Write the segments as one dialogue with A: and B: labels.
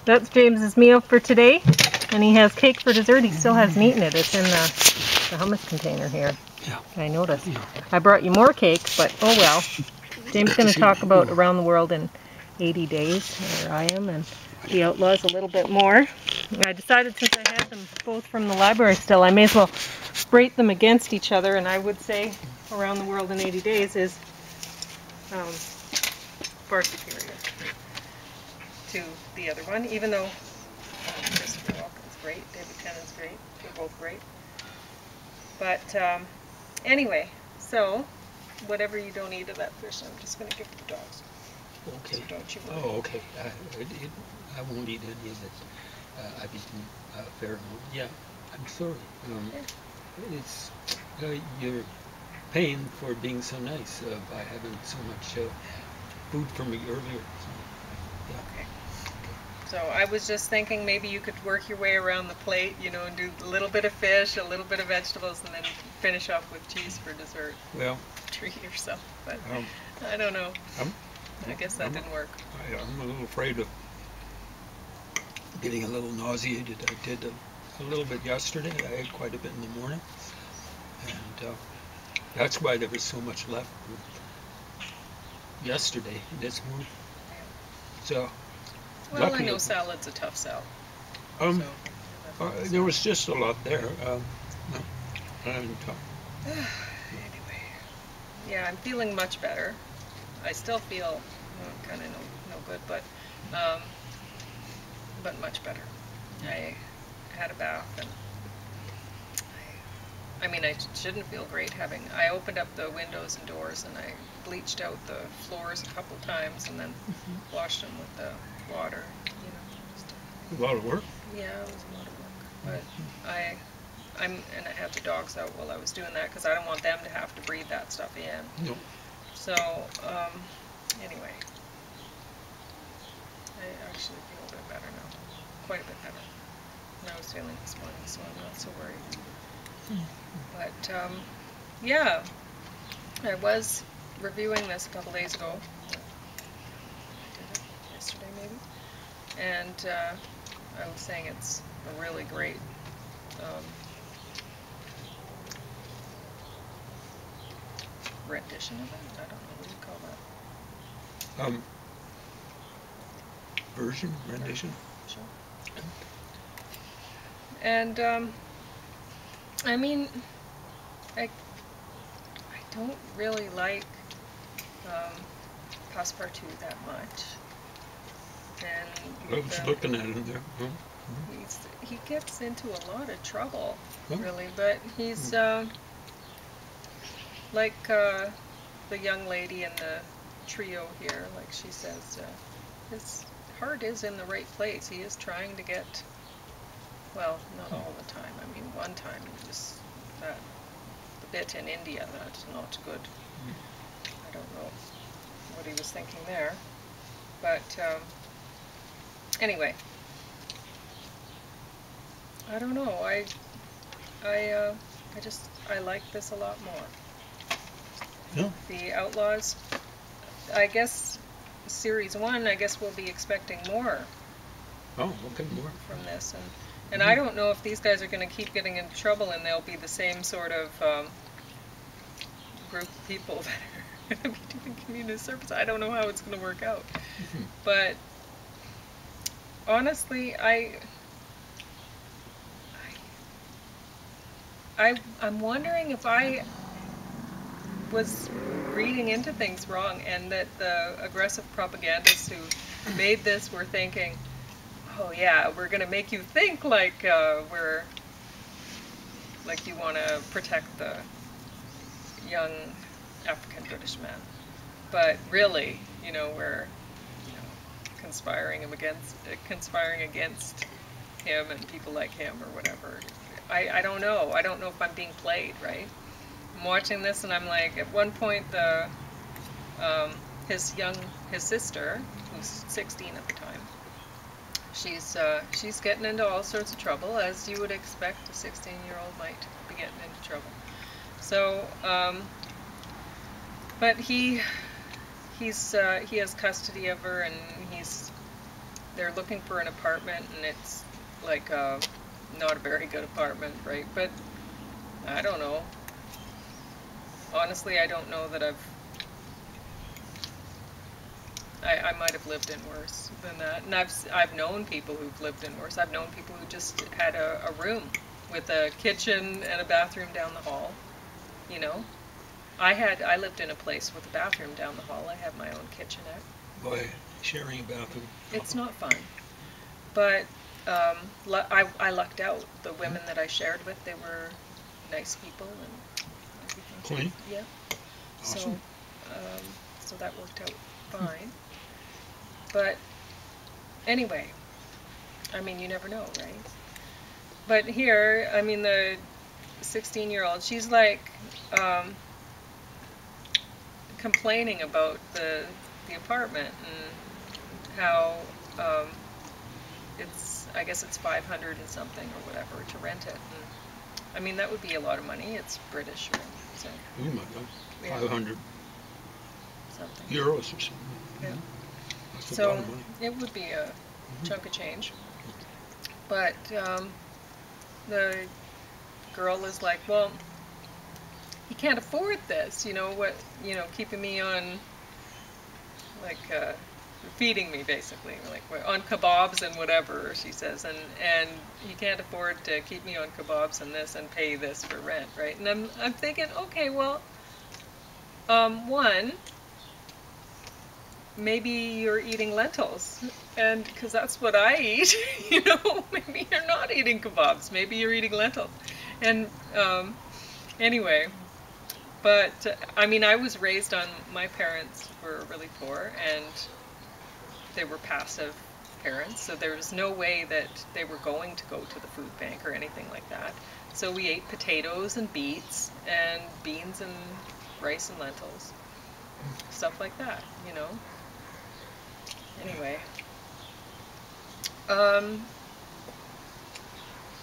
A: That's James's meal for today, and he has cake for dessert. He still has meat in it. It's in the hummus container here.
B: Yeah.
A: I noticed.
B: Yeah.
A: I brought you more cakes, but oh well. James is going to talk about around the world in 80 days, where I am, and the Outlaws a little bit more. I decided since I had them both from the library still, I may as well rate them against each other, and I would say around the world in 80 days is far superior to the other one, even though Christopher Walken's great, David Tennant's great, they're both great. But anyway, so whatever you don't eat of that fish, I'm just going to give to the dogs.
B: Okay.
A: So don't you worry.
B: Oh, okay. I won't eat any of it. I've eaten a fair amount. Yeah, I'm sorry. It's you're paying for being so nice by having so much food for me earlier. So, yeah.
A: Okay. So I was just thinking maybe you could work your way around the plate, you know, and do a little bit of fish, a little bit of vegetables, and then finish off with cheese for dessert.
B: Well,
A: Treat yourself, but I don't know. I guess that didn't work.
B: I'm a little afraid of getting a little nauseated. I did a little bit yesterday. I ate quite a bit in the morning, and that's why there was so much left yesterday and this morning. So.
A: Well, luckily, I know salad's a tough sell.
B: There was just a lot there.
A: Anyway, yeah, I'm feeling much better. I still feel kind of no good, but much better. I had a bath, and I mean, I shouldn't feel great having. I opened up the windows and doors, and I bleached out the floors a couple times, and then washed them with the water. You know,
B: a lot of work.
A: Yeah, it was a lot of work, but and I had the dogs out while I was doing that because I don't want them to have to breathe that stuff in.
B: No.
A: So anyway, I actually feel a bit better now, quite a bit better than I was feeling this morning, so I'm not so worried. But yeah, I was reviewing this a couple days ago. I did it yesterday maybe, and I was saying it's a really great rendition of it. I don't know, what do you call that?
B: Version, rendition.
A: Sure. And I mean, I don't really like Passepartout that much. And
B: I was looking at him there.
A: he gets into a lot of trouble, really, but he's like the young lady in the trio here, like she says, his heart is in the right place. He is trying to get, well, not all the time. I mean, one time he was the bit in India, that's not good. I don't know what he was thinking there, but anyway, I don't know. I like this a lot more.
B: Yeah.
A: The Outlaws, I guess, Series 1, I guess we'll be expecting more.
B: Oh, okay, more.
A: From this. And I don't know if these guys are going to keep getting into trouble and they'll be the same sort of group of people that are going to be doing community service. I don't know how it's going to work out. But honestly, I'm wondering if I was reading into things wrong, and that the aggressive propagandists who made this were thinking, oh yeah, we're going to make you think like you want to protect the young African British man, but really, you know, we're conspiring against him and people like him or whatever. I don't know. I don't know if I'm being played, right? I'm watching this and I'm like, at one point his sister, who's 16 at the time, she's getting into all sorts of trouble, as you would expect a 16-year-old might be getting into trouble. So, but he has custody of her, and he's they're looking for an apartment, and it's like not a very good apartment, right? But I don't know. Honestly, I don't know that I might have lived in worse than that. And I've known people who've lived in worse. I've known people who just had a room with a kitchen and a bathroom down the hall, you know. I lived in a place with a bathroom down the hall. I had my own kitchenette.
B: Boy, sharing a bathroom.
A: It's not fun. But I lucked out. The women that I shared with, they were nice people and everything.
B: Clean?
A: Yeah.
B: Awesome.
A: So that worked out fine. But anyway, I mean, you never know, right? But here, I mean, the 16-year-old, she's like complaining about the apartment and how I guess it's 500 and something or whatever to rent it. And, I mean, that would be a lot of money. It's British, right? So,
B: Oh my God,
A: yeah.
B: 500
A: something.
B: euros or something.
A: Yeah.
B: That's a
A: So
B: lot of money.
A: it would be a chunk of change. But the girl is like, well, he can't afford this, keeping me on, like, feeding me, basically, like, on kebabs and whatever, she says, and he can't afford to keep me on kebabs and this and pay this for rent, right? And I'm thinking, okay, well, one, maybe you're eating lentils, and because that's what I eat, maybe you're not eating kebabs, maybe you're eating lentils, and anyway, but I mean, I was raised on, my parents were really poor, and they were passive parents, so there was no way that they were going to go to the food bank or anything like that. So we ate potatoes and beets and beans and rice and lentils, stuff like that, Anyway,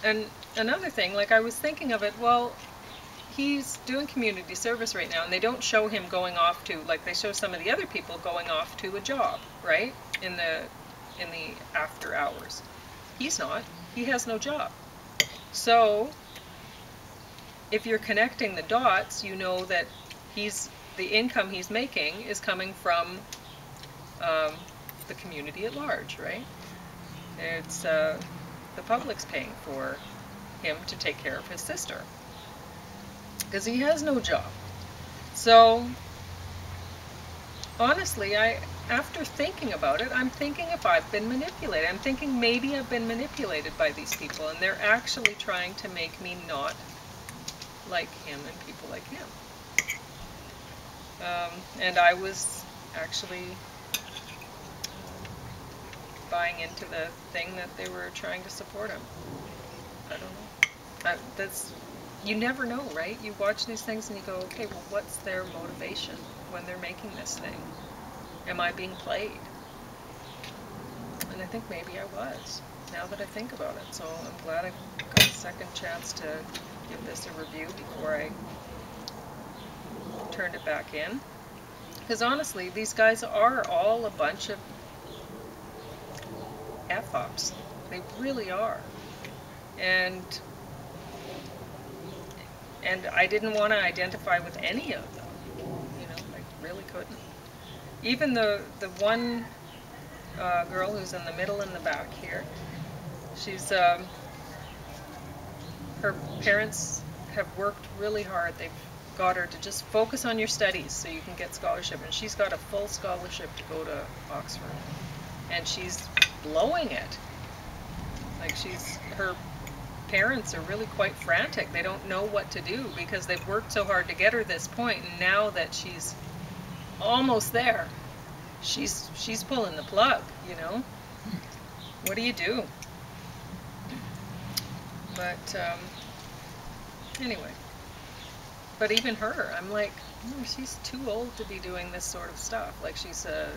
A: and another thing, like, I was thinking of it, well, he's doing community service right now, and they don't show him going off to, like, they show some of the other people going off to a job, right, in the after hours. He's not. He has no job. So if you're connecting the dots, you know that the income he's making is coming from the community at large, right? It's the public's paying for him to take care of his sister, because he has no job. So honestly, after thinking about it, I'm thinking if I've been manipulated. I'm thinking maybe I've been manipulated by these people, and they're actually trying to make me not like him and people like him. And I was actually buying into the thing that they were trying to support him. I don't know. You never know, right? You watch these things and you go, okay, well, what's their motivation when they're making this thing? Am I being played? And I think maybe I was, now that I think about it. So I'm glad I got a second chance to give this a review before I turned it back in. Because honestly, these guys are all a bunch of F-ups. They really are. And I didn't want to identify with any of them. I really couldn't. Even the one girl who's in the middle in the back here, she's her parents have worked really hard. They've got her to just focus on your studies so you can get scholarship, and she's got a full scholarship to go to Oxford, and she's blowing it. Like, her parents are really quite frantic. They don't know what to do because they've worked so hard to get her this point, and now that she's almost there, she's pulling the plug, What do you do? But anyway, but even her, I'm like, she's too old to be doing this sort of stuff. Like, she's a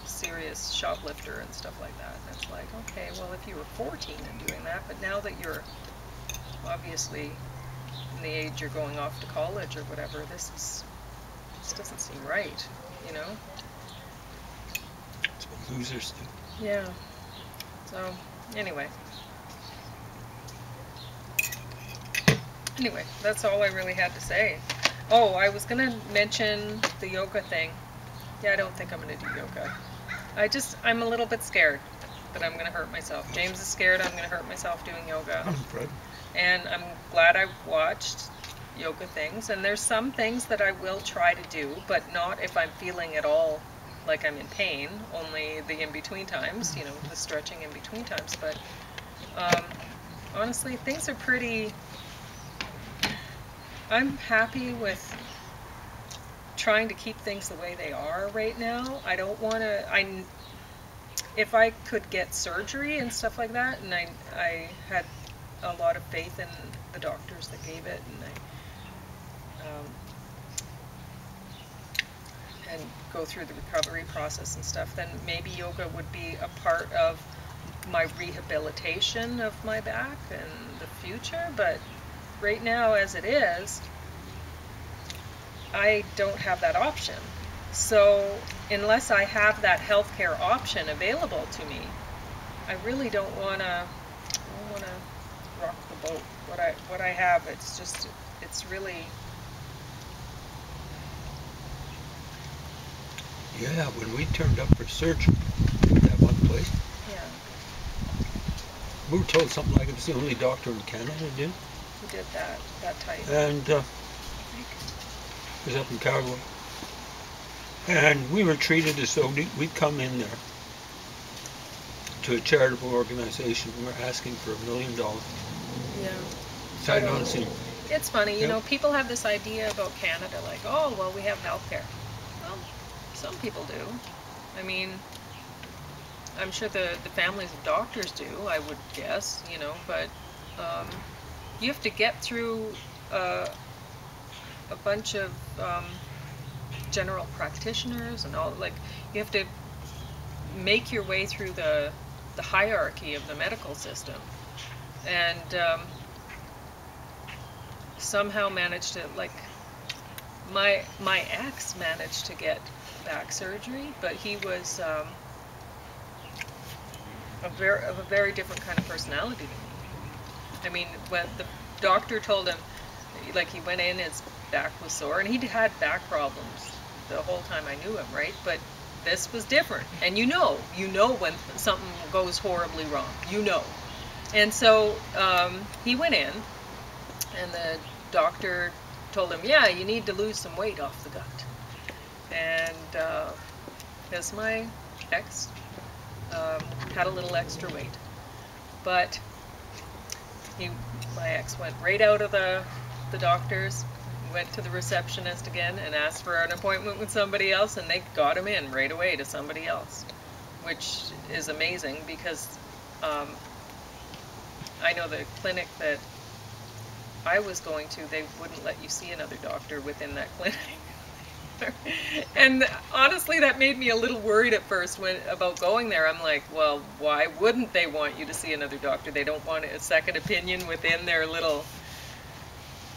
A: serious shoplifter and stuff like that. And it's like, okay, well, if you were 14 and doing that, but now that you're obviously in the age you're going off to college or whatever, this doesn't seem right,
B: That's what losers do.
A: Yeah. So, anyway, that's all I really had to say. Oh, I was going to mention the yoga thing. Yeah, I don't think I'm going to do yoga. I'm a little bit scared that I'm going to hurt myself. James is scared I'm going to hurt myself doing yoga.
B: I'm afraid.
A: And I'm glad I watched yoga things. And there's some things that I will try to do, but not if I'm feeling at all like I'm in pain, only the in-between times, the stretching in between times. But honestly, things are pretty... I'm happy with trying to keep things the way they are right now. I don't want to... If I could get surgery and stuff like that, and I had a lot of faith in the doctors that gave it, and go through the recovery process and stuff, then maybe yoga would be a part of my rehabilitation of my back in the future. But right now, as it is, I don't have that option. So unless I have that healthcare option available to me, I really don't want to rock the boat. What I have, it's really...
B: Yeah, when we turned up for surgery at that one place,
A: Yeah.
B: we were told something like it was the only doctor in Canada did.
A: Who did that type?
B: And it was up in Carlow. And we were treated as though we'd come in there to a charitable organization. We were asking for $1 million.
A: Yeah.
B: Sight unseen.
A: It's funny,
B: Yep.
A: People have this idea about Canada, like, oh, well, we have healthcare. Well, some people do. I mean, I'm sure the families of doctors do, I would guess, but you have to get through a bunch of general practitioners and all, like, you have to make your way through the hierarchy of the medical system, and somehow managed to, like, my ex managed to get back surgery, but he was of a very different kind of personality than me. I mean, when the doctor told him, like, he went in, his back was sore, and he'd had back problems the whole time I knew him, right? But this was different, and you know when something goes horribly wrong, And so he went in, and the doctor told him, yeah, you need to lose some weight off the gut. And because my ex had a little extra weight, but my ex went right out of the doctor's, went to the receptionist again and asked for an appointment with somebody else, and they got him in right away to somebody else, which is amazing because I know the clinic that I was going to, they wouldn't let you see another doctor within that clinic. And honestly, that made me a little worried at first about going there. I'm like, well, why wouldn't they want you to see another doctor? They don't want a second opinion within their little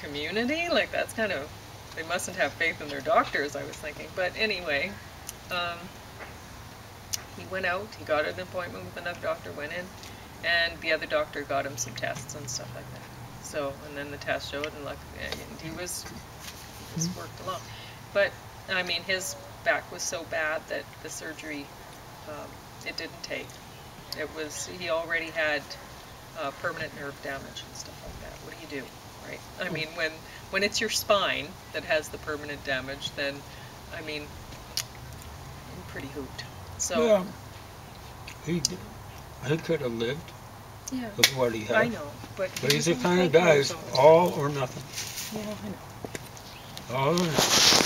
A: community? Like, that's kind of, they mustn't have faith in their doctors, I was thinking. But anyway, he went out, he got an appointment with another doctor, went in, and the other doctor got him some tests and stuff like that. So, and then the test showed, and like, he was worked along. But, I mean, his back was so bad that the surgery, it didn't take. He already had permanent nerve damage and stuff like that. What do you do, right? I mean, when it's your spine that has the permanent damage, then, I mean, I'm pretty hooped. So,
B: yeah, he could have lived with what he had.
A: I know, but
B: he's the kind of guy who's all or nothing.
A: Yeah, I know.
B: All or nothing.